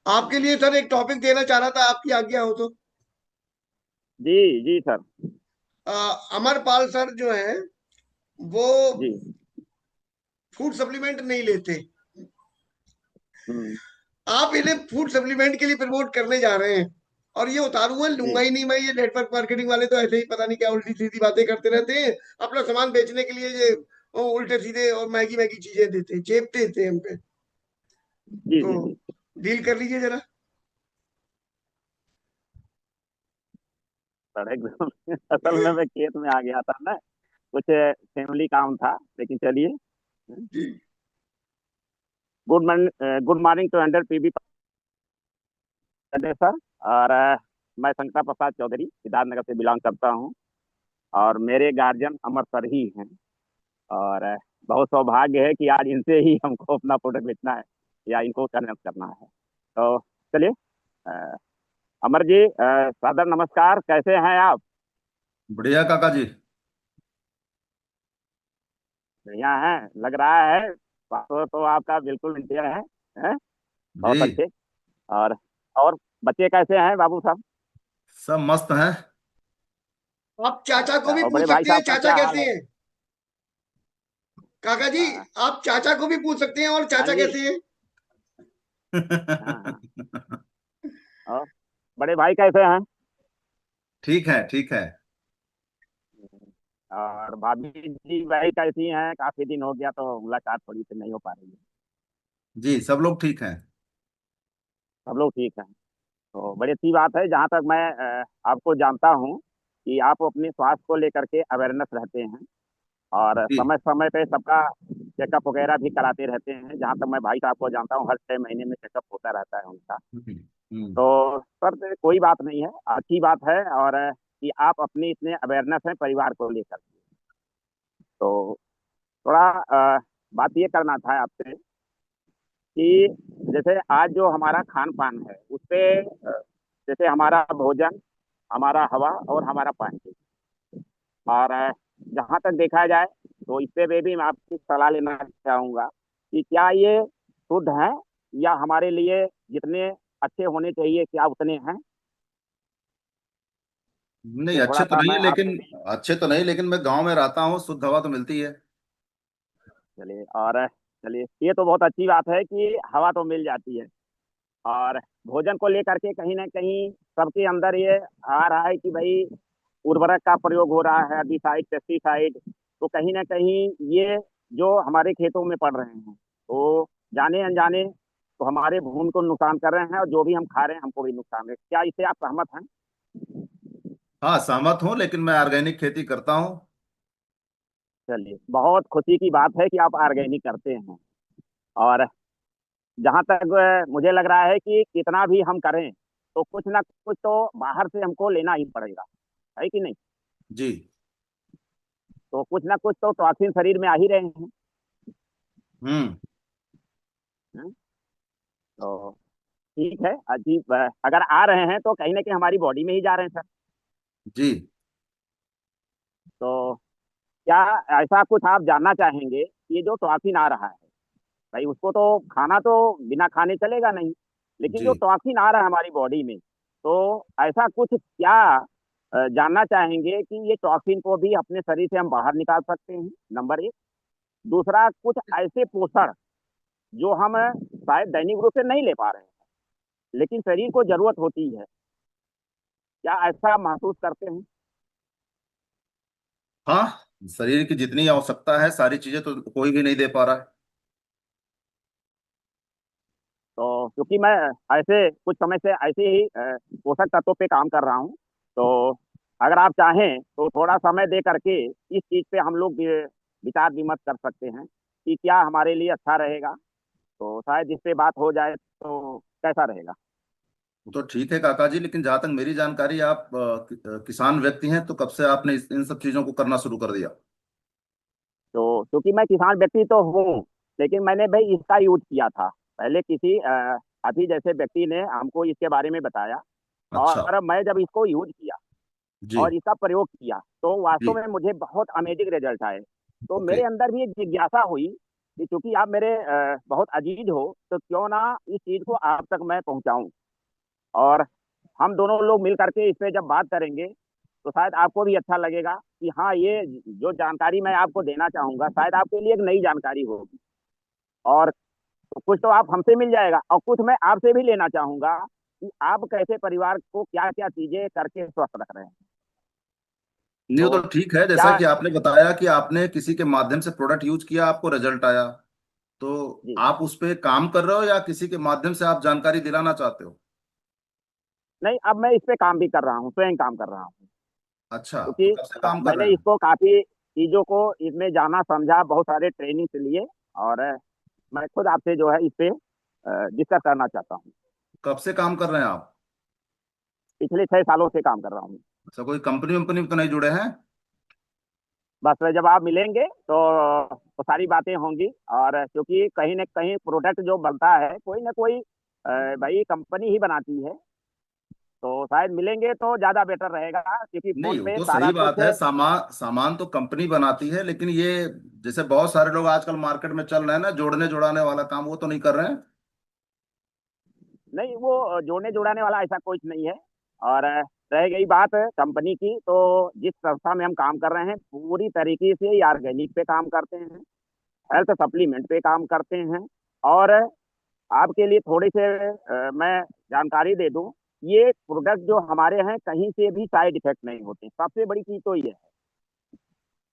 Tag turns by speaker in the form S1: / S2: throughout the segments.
S1: आपके लिए सर एक टॉपिक देना चाह रहा था, आपकी आज्ञा हो तो।
S2: जी जी सर।
S1: अमरपाल सर जो है वो
S2: जी।
S1: फूड सप्लीमेंट नहीं लेते।
S2: हम्म।
S1: आप इन्हें फूड सप्लीमेंट के लिए प्रमोट करने जा रहे हैं, और ये उतारू है, लूंगा
S2: जी
S1: ही नहीं मैं। ये नेटवर्क मार्केटिंग वाले तो ऐसे ही पता नहीं क्या उल्टी सीधी बातें करते रहते हैं। अपना सामान बेचने के लिए ये वो उल्टे सीधे और मैगी मैगी चीजें देते हैं, चेपते देते हैं हम पे।
S2: जी
S1: तो
S2: जी जी।
S1: डील कर लीजिए जरा।
S2: सर एकदम असल में मैं खेत में आ गया था ना, कुछ फैमिली काम था, लेकिन चलिए।
S1: जी।
S2: Good morning to under P सर। और मैं शंकर प्रसाद चौधरी सिद्धार्थनगर से बिलोंग करता हूँ। और मेरे गार्जियन अमर सर ही हैं। और बहुत सौभाग्य है कि आज इनसे ही हमको अपना प्रोडक्ट बेचना है या इनको कन्वेंस करना है। तो चलिए। अ, अमर जी, सादर नमस्कार, कैसे हैं आप?
S3: बढ़िया काका जी।
S2: बढ़िया है, लग रहा है। तो आपका बिल्कुल इंडिया है?
S3: जी।
S2: बहुत अच्छे। और और बच्चे कैसे हैं बाबू साहब?
S3: सब मस्त हैं।
S1: आप चाचा को
S2: अच्छा,
S1: भी
S2: और बड़े
S1: पूछ
S2: भाई
S1: सकते हैं,
S2: साहब का
S1: चाचा
S2: क्या हाल
S1: कैसे
S2: है?
S1: हैं। काका जी,
S2: हाँ।
S1: आप चाचा को भी पूछ सकते हैं, और
S2: हाँ
S1: चाचा
S2: जी।
S1: कैसे हैं।
S2: हाँ हाँ। और बड़े भाई कैसे हैं?
S3: ठीक है, ठीक है।
S2: और भाभी जी भाई कैसी हैं? काफी दिन हो गया तो मुलाकात थोड़ी सी नहीं हो पा रही है।
S3: जी, सब लोग ठीक हैं।
S2: सब लोग ठीक हैं। तो बड़ी अच्छी बात है, जहाँ तक मैं आपको जानता हूँ कि आप अपने स्वास्थ्य को लेकर के अवेयरनेस रहते हैं। और
S3: जी।
S2: समय समय पे सबका चेकअप वगैरह भी कराते रहते हैं। जहाँ तक मैं भाई साहब को जानता हूँ, हर 6 महीने में चेकअप होता रहता है उनका।
S3: हम्म। हम्म।
S2: तो सर कोई बात नहीं है, अच्छी बात है। और कि आप अपनी इतने अवेयरनेस हैं परिवार को लेकर। तो थोड़ा बात ये करना था आपसे कि जैसे आज जो हमारा खान पान है उसपे, जैसे हमारा भोजन, हमारा हवा और हमारा पानी। और जहाँ तक देखा जाए तो इससे में भी मैं आपकी सलाह लेना चाहूँगा कि क्या ये शुद्ध है, या हमारे लिए जितने अच्छे होने चाहिए क्या उतने हैं?
S3: नहीं,
S2: ये
S3: अच्छे
S2: थोड़ा
S3: तो
S2: सा
S3: नहीं
S2: मैं
S3: है लेकिन।
S2: आपसे।
S3: अच्छे तो नहीं, लेकिन मैं गांव में रहता हूँ, शुद्ध हवा तो मिलती है।
S2: चलिए। और चलिए, ये तो बहुत अच्छी बात है कि हवा तो मिल जाती है। और भोजन को लेकर के कहीं ना कहीं सबके अंदर ये आ रहा है कि भाई उर्वरक का प्रयोग हो रहा है, हेर्बिसाइड, पेस्टिसाइड। तो कहीं ना कहीं ये जो हमारे खेतों में पड़ रहे हैं, तो जाने अनजाने तो हमारे भूमि को नुकसान कर रहे हैं, और जो भी हम खा रहे हैं हमको भी नुकसान है। क्या इससे आप सहमत हैं?
S3: हाँ, सहमत हूँ, लेकिन मैं ऑर्गेनिक खेती करता हूँ।
S2: चलिए, बहुत खुशी की बात है कि आप ऑर्गेनिक करते हैं। और जहाँ तक मुझे लग रहा है कि कितना भी हम करें तो कुछ ना कुछ तो बाहर से हमको लेना ही पड़ेगा, है कि नहीं?
S3: जी।
S2: तो कुछ ना कुछ तो टॉक्सिन शरीर में आ ही रहे हैं।
S3: हम्म।
S2: हैं? तो ठीक है, अजीब अगर आ रहे हैं तो कहीं ना कहीं हमारी बॉडी में ही जा रहे हैं सर।
S3: जी।
S2: तो क्या ऐसा कुछ आप जानना चाहेंगे कि ये जो टॉक्सिन आ रहा है, भाई उसको तो खाना तो बिना खाने चलेगा नहीं, लेकिन
S3: जी।
S2: जो टॉक्सिन आ रहा है हमारी बॉडी में, तो ऐसा कुछ क्या जानना चाहेंगे कि ये टॉक्सिन को भी अपने शरीर से हम बाहर निकाल सकते हैं, नंबर एक। दूसरा, कुछ ऐसे पोषण जो हम शायद दैनिक रूप से नहीं ले पा रहे हैं लेकिन शरीर को जरूरत होती है, क्या ऐसा महसूस करते हैं?
S3: हाँ, शरीर की जितनी आवश्यकता है सारी चीजें तो कोई भी नहीं दे पा रहा है।
S2: तो क्योंकि मैं ऐसे कुछ समय से ऐसे ही पोषक तत्वों पे काम कर रहा हूँ, तो अगर आप चाहें तो थोड़ा समय दे करके इस चीज़ पे हम लोग विचार विमर्श कर सकते हैं कि क्या हमारे लिए अच्छा रहेगा। तो शायद इस पे बात हो जाए तो कैसा रहेगा?
S3: वो तो ठीक है काका जी, लेकिन जहां तक मेरी जानकारी, आप किसान व्यक्ति हैं, तो कब से आपने इन सब चीजों को करना शुरू कर दिया?
S2: तो क्योंकि मैं किसान व्यक्ति तो हूँ, लेकिन मैंने भाई इसका यूज किया था पहले किसी अभी जैसे व्यक्ति ने हमको इसके बारे में बताया।
S3: अच्छा।
S2: और मैं जब इसको यूज किया
S3: जी।
S2: और इसका प्रयोग किया तो
S3: जी।
S2: वास्तव में मुझे बहुत अमेजिंग रिजल्ट आए। तो
S3: ओके।
S2: मेरे अंदर भी एक जिज्ञासा हुई कि चूंकि आप मेरे बहुत अजीज हो, तो क्यों ना इस चीज को आप तक मैं पहुंचाऊं, और हम दोनों लोग मिल करके इस पे जब बात करेंगे तो शायद आपको भी अच्छा लगेगा कि हाँ, ये जो जानकारी मैं आपको देना चाहूंगा शायद आपके लिए एक नई जानकारी होगी। और कुछ तो आप हमसे मिल जाएगा, और कुछ मैं आपसे भी लेना चाहूंगा कि आप कैसे परिवार को क्या क्या चीजें करके स्वस्थ रख रहे हैं।
S3: नहीं वो
S2: तो
S3: तो ठीक है, जैसा
S2: क्या।
S3: कि आपने बताया कि आपने किसी के माध्यम से प्रोडक्ट यूज किया, आपको रिजल्ट आया, तो
S2: जी।
S3: आप उस पे काम कर रहे हो या किसी के माध्यम से आप जानकारी दिलाना चाहते हो?
S2: नहीं, अब मैं इस पे काम भी कर रहा हूँ, स्वयं काम कर रहा हूँ।
S3: अच्छा, तो
S2: क्योंकि
S3: कब से काम कर रहे
S2: मैंने
S3: हैं?
S2: इसको काफी चीजों को इसमें जाना समझा, बहुत सारे ट्रेनिंग के लिए, और मैं खुद आपसे जो है इस पे डिस्कस करना चाहता हूँ।
S3: कब से काम कर रहे हैं आप?
S2: पिछले 6 सालों से काम कर रहा हूँ।
S3: अच्छा, कोई कंपनी वंपनी में तो नहीं जुड़े हैं?
S2: बस जब आप मिलेंगे तो सारी बातें होंगी, और क्योंकि कहीं ना कहीं प्रोडक्ट जो बनता है कोई ना कोई भाई कंपनी ही बनाती है, तो शायद मिलेंगे तो ज्यादा बेटर रहेगा, क्योंकि
S3: नहीं
S2: फोन
S3: वो
S2: पे
S3: तो
S2: सारा
S3: सही बात
S2: कुछ।
S3: है, सामान सामान तो कंपनी बनाती है, लेकिन ये जैसे बहुत सारे लोग आजकल मार्केट में चल रहे हैं ना, जोड़ने जोड़ाने वाला काम, वो तो नहीं कर रहे हैं।
S2: नहीं, वो जोड़ने जुड़ाने वाला ऐसा कुछ नहीं है। और रह गई बात कंपनी की, तो जिस संस्था में हम काम कर रहे हैं पूरी तरीके से ये ऑर्गेनिक पे काम करते हैं, हेल्थ सप्लीमेंट पे काम करते हैं। और आपके लिए थोड़ी से मैं जानकारी दे दूं, ये प्रोडक्ट जो हमारे हैं कहीं से भी साइड इफेक्ट नहीं होते, सबसे बड़ी चीज तो ये है।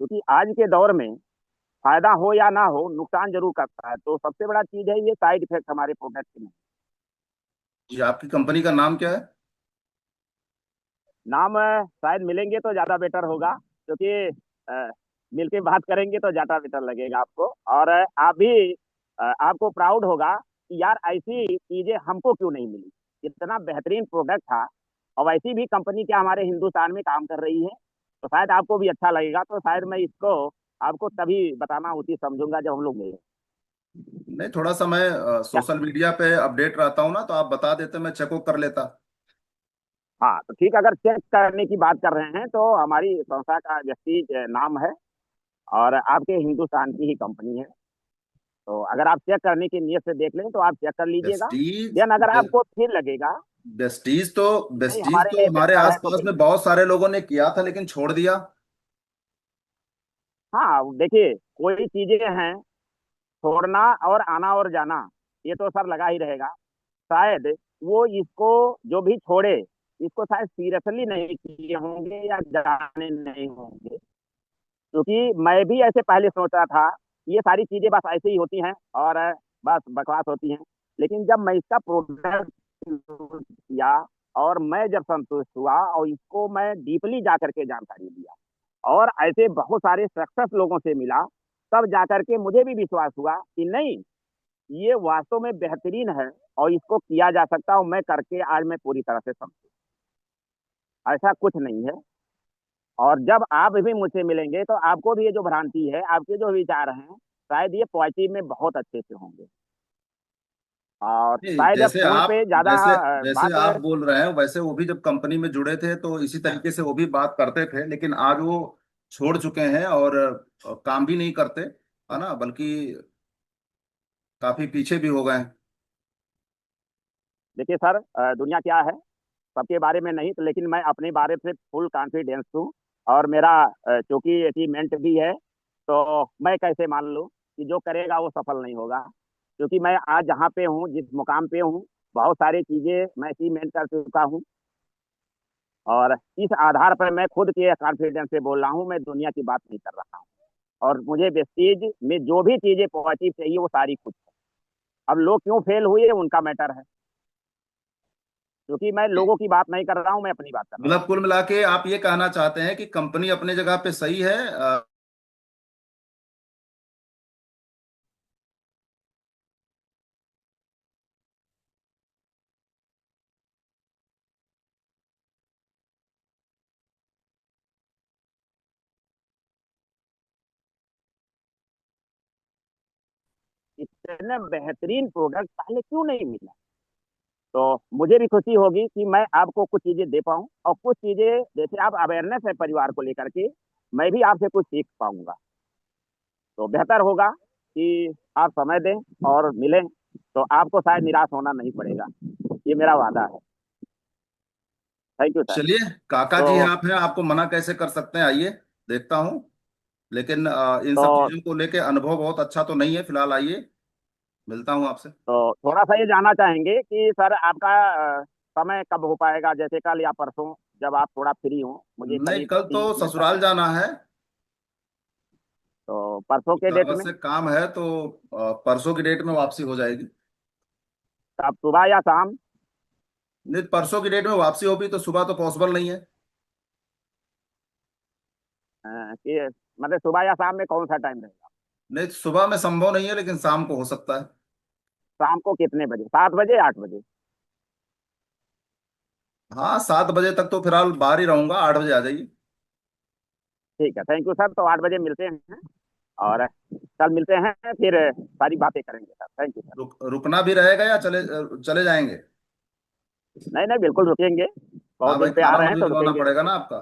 S2: क्योंकि आज के दौर में फायदा हो या ना हो, नुकसान जरूर करता है, तो सबसे बड़ा चीज है ये साइड इफेक्ट हमारे प्रोडक्ट में।
S3: जी, आपकी कंपनी का नाम क्या है?
S2: नाम शायद मिलेंगे तो ज्यादा बेटर होगा, क्योंकि अ, मिलके बात करेंगे तो ज्यादा बेटर लगेगा आपको, और आप भी आपको प्राउड होगा कि यार ऐसी चीजें हमको क्यों नहीं मिली। इतना बेहतरीन प्रोडक्ट था, और वैसी भी कंपनी क्या हमारे हिंदुस्तान में काम कर रही है, तो शायद आपको भी अच्छा लगेगा। तो शायद मैं इसको आपको तभी बताना उचित समझूंगा जब हम लोग मिले।
S3: नहीं, थोड़ा सा मैं
S2: क्या।
S3: सोशल मीडिया पे अपडेट रहता हूँ ना, तो आप बता देते, मैं चेकअप कर लेता।
S2: हाँ, तो ठीक, अगर चेक करने की बात कर रहे हैं तो हमारी संस्था का व्यक्ति नाम है, और आपके हिंदुस्तान की ही कंपनी है। तो अगर आप चेक करने की नियत से देख लें तो आप चेक कर लीजिएगा।
S3: बेस्टीज।
S2: देन अगर आपको फिर लगेगा
S3: बेस्टीज तो
S2: नहीं
S3: बेस्टीज
S2: हमारे
S3: तो
S2: लिए
S3: हमारे
S2: बेहतर है, तो
S3: आसपास
S2: फिर
S3: में बहुत सारे लोगों ने किया था, लेकिन छोड़ दिया।
S2: हाँ, देखिए कोई चीजें हैं, छोड़ना और आना और जाना, ये तो सर लगा ही रहेगा। शायद वो इसको जो भी छोड़े, इसको शायद सीरियसली नहीं किए होंगे या जाने नहीं होंगे। क्योंकि मैं भी ऐसे पहले सोचा था ये सारी चीजें बस ऐसे ही होती हैं और बस बकवास होती हैं। लेकिन जब मैं इसका प्रोडक्ट किया, और मैं जब संतुष्ट हुआ और इसको मैं डीपली जा करके जानकारी लिया, और ऐसे बहुत सारे सक्सेस लोगों से मिला, तब जाकर के मुझे भी विश्वास हुआ कि नहीं, ये वास्तव में बेहतरीन है और इसको किया जा सकता है। और मैं करके आज मैं पूरी तरह से समझ, ऐसा कुछ नहीं है। और जब आप भी मुझसे मिलेंगे तो आपको भी ये जो भ्रांति है, आपके जो विचार हैं, शायद ये पॉजिटिव में बहुत अच्छे से होंगे। और
S3: नहीं,
S2: शायद
S3: जैसे
S2: फोन
S3: आप
S2: पे ज्यादा
S3: जैसे जैसे
S2: बात।
S3: आप बोल रहे हैं, वैसे वो भी जब कंपनी में जुड़े थे तो इसी तरीके से वो भी बात करते थे, लेकिन आज वो छोड़ चुके हैं और काम भी नहीं करते, है ना, बल्कि काफी पीछे भी हो गए हैं।
S2: देखिए सर, दुनिया क्या है, सबके बारे में नहीं तो, लेकिन मैं अपने बारे से फुल कॉन्फिडेंस हूँ। और मेरा चूंकि अचीवमेंट भी है, तो मैं कैसे मान लूँ कि जो करेगा वो सफल नहीं होगा। क्योंकि मैं आज जहाँ पे हूँ, जिस मुकाम पे हूँ, बहुत सारी चीजें मैं अचीवमेंट कर चुका हूँ। और इस आधार पर मैं खुद के कॉन्फिडेंस से बोल रहा हूँ, मैं दुनिया की बात नहीं कर रहा हूँ। और मुझे वेस्टीज में जो भी चीजें पॉजिटिव चाहिए वो सारी कुछ है। अब लोग क्यों फेल हुए उनका मैटर है, क्योंकि मैं लोगों की बात नहीं कर रहा हूँ, मैं अपनी बात कर रहा हूँ।
S3: मतलब कुल मिला के आप ये कहना चाहते हैं कि कंपनी अपने जगह पे सही है,
S2: इतने बेहतरीन प्रोडक्ट पहले क्यों नहीं मिला। तो मुझे भी खुशी होगी कि मैं आपको कुछ चीजें दे पाऊँ, और कुछ चीजें जैसे आप अवेयरनेस है परिवार को लेकर के, मैं भी आपसे कुछ सीख पाऊंगा, तो बेहतर होगा। कि आप समय दें और मिलें, तो आपको शायद निराश होना नहीं पड़ेगा। ये मेरा वादा है। Thank you sir.
S3: चलिए, काका
S2: तो
S3: जी हैं, आप हैं, आपको मना कैसे कर सकते हैं, आइए, देखता हूँ। लेकिन इन सब
S2: तो
S3: चीजों को लेके अनुभव बहुत अच्छा तो नहीं है फिलहाल। आइए, मिलता हूँ आपसे।
S2: तो थोड़ा सा ये जानना चाहेंगे कि सर आपका समय कब हो पाएगा, जैसे कल या परसों, जब आप थोड़ा फ्री हो, मुझे कल
S3: नहीं,
S2: ही
S3: कल तो
S2: चाहिए था।
S3: ससुराल जाना है।
S2: तो परसों के
S3: थोड़ा
S2: डेट
S3: बस
S2: में,
S3: से काम है, तो परसों की डेट में वापसी हो जाएगी।
S2: आप सुबह या शाम?
S3: नहीं, परसों की डेट में वापसी होगी तो सुबह तो पॉसिबल नहीं है।
S2: कि मतलब सुबह या शाम में कौन सा टाइम रहेगा?
S3: नहीं, सुबह में संभव नहीं है, लेकिन शाम को हो सकता है।
S2: शाम को कितने बजे, 7 बजे, 8 बजे?
S3: हाँ, 7 बजे तक तो फिलहाल बाहर ही रहूंगा, 8 बजे आ जाइए।
S2: ठीक है, थैंक यू सर। तो 8 बजे मिलते हैं, और कल मिलते हैं, फिर सारी बातें करेंगे सर। Thank you sir.
S3: रुकना भी रहेगा या चले चले जाएंगे?
S2: नहीं नहीं, बिल्कुल रुकेंगे।
S3: हाँ
S2: बहुत
S3: भाई,
S2: दिन पे आ
S3: खाना
S2: रहे
S3: वाना
S2: हैं
S3: भी
S2: तो
S3: बनवाना
S2: रुकेंगे
S3: पड़ेगा
S2: जरूर।
S3: ना आपका।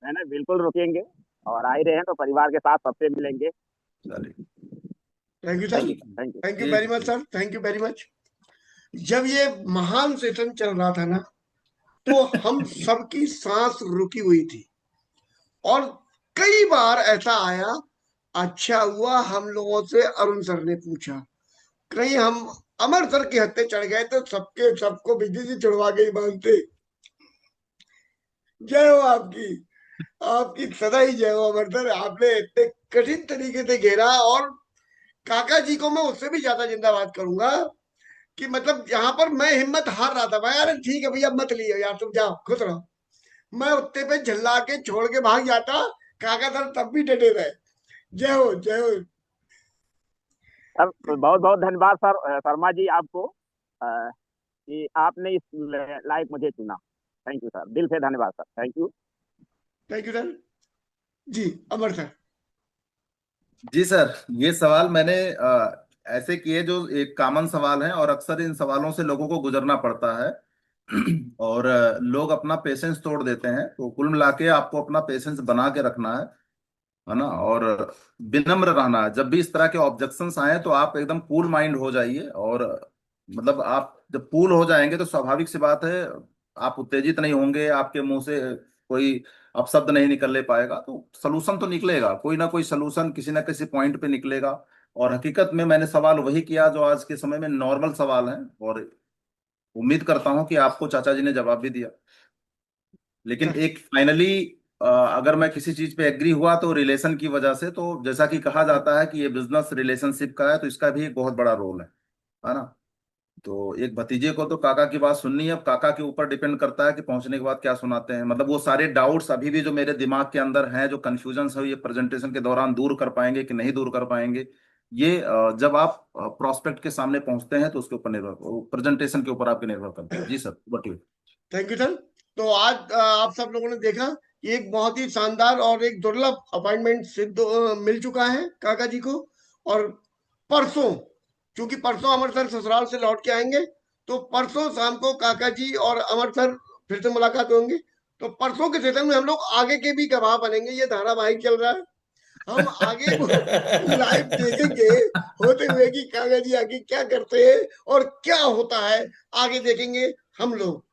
S2: नहीं नहीं, बिल्कुल रुकेंगे। और आ ही रहे हैं तो परिवार के साथ सबसे मिलेंगे।
S3: चलिए।
S1: Thank you sir.
S2: Thank you sir, thank you.
S1: Thank you
S3: ठीक
S1: वेरी
S3: है,
S1: मच
S3: ठीक।
S1: Sir, thank you very much. जब ये महान सेशन चल रहा था ना, तो हम सबकी सांस रुकी हुई थी। और कई बार ऐसा आया, अच्छा हुआ हम लोगों से अरुण सर ने पूछा। कहीं हम अमर सर के हत्थे चढ़ गए तो सबके सबको बिजली से छुड़वा के ही मानते। जय हो आपकी। आपकी सदा ही जय हो अमर सर। आपने इतने कठिन तरीके से घेरा। और काका जी को मैं उससे भी ज्यादा जिंदाबाद करूंगा कि मतलब यहाँ पर मैं हिम्मत हार रहा था। मैं यार ठीक है भैया, मत लियो यार, तुम जाओ खुश रहो। मैं उत्ते पे झल्ला के छोड़ के भाग जाता। काका सर तब भी डटे रहे। जय हो, जय हो।
S2: सर बहुत बहुत धन्यवाद सर, शर्मा जी आपको, कि आपने इस लायक मुझे चुना। थैंक यू सर, दिल से धन्यवाद सर। Thank you.
S1: Thank you sir. जी, अमर सर।
S3: जी सर, ये सवाल मैंने ऐसे किए जो एक कॉमन सवाल है, और अक्सर इन सवालों से लोगों को गुजरना पड़ता है। और लोग अपना पेशेंस तोड़ देते हैं, तो कुल मिला के आपको अपना पेशेंस बना के रखना है ना। और विनम्र रहना है। जब भी इस तरह के ऑब्जेक्शंस आए तो आप एकदम कूल माइंड हो जाइए। और मतलब आप जब कूल हो जाएंगे तो स्वाभाविक सी बात है, आप उत्तेजित नहीं होंगे, आपके मुंह से कोई अपशब्द नहीं निकल पाएगा, तो सलूशन तो निकलेगा, कोई ना कोई सलूशन किसी ना किसी पॉइंट पे निकलेगा। और हकीकत में मैंने सवाल वही किया जो आज के समय में नॉर्मल सवाल है, और उम्मीद करता हूं कि आपको चाचा जी ने जवाब भी दिया। लेकिन
S1: सर,
S3: एक फाइनली अगर मैं किसी चीज पे एग्री हुआ तो रिलेशन की वजह से, तो जैसा कि कहा जाता है कि ये बिजनेस रिलेशनशिप का है, तो इसका भी एक बहुत बड़ा रोल है ना। तो एक भतीजे को तो काका की बात सुननी है। अब काका के ऊपर डिपेंड करता है कि पहुंचने के बाद क्या सुनाते हैं। मतलब वो सारे डाउट्स अभी भी जो मेरे दिमाग के अंदर हैं, जो कंफ्यूजन है, ये प्रेजेंटेशन के दौरान दूर कर पाएंगे कि नहीं दूर कर पाएंगे, ये जब आप प्रोस्पेक्ट के सामने पहुंचते हैं तो उसके ऊपर निर्भर, प्रेजेंटेशन के ऊपर आपके निर्भर करता है। जी सर, बताइए।
S1: Thank you sir. तो आज आप सब लोगों ने देखा कि एक बहुत ही शानदार और एक दुर्लभ अपॉइंटमेंट सिद्ध मिल चुका है काका जी को। और परसों, क्योंकि परसों अमर सर ससुराल से लौट के आएंगे, तो परसों शाम को काका जी और अमर सर फिर से मुलाकात होंगे। तो परसों के सेशन में हम लोग आगे के भी गवाह बनेंगे। ये धारावाहिक चल रहा है, हम आगे वो लाइव देखेंगे होते हुए कि काका जी आगे क्या करते हैं और क्या होता है, आगे देखेंगे हम लोग।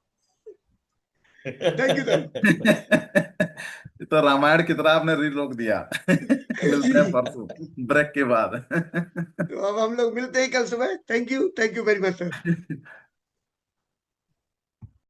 S1: Thank you sir.
S3: तो रामायण की तरह आपने रील रोक दिया। मिलते हैं
S1: जी,
S3: परसों, ब्रेक के बाद।
S1: तो अब हम लोग मिलते हैं कल सुबह। Thank you very much sir.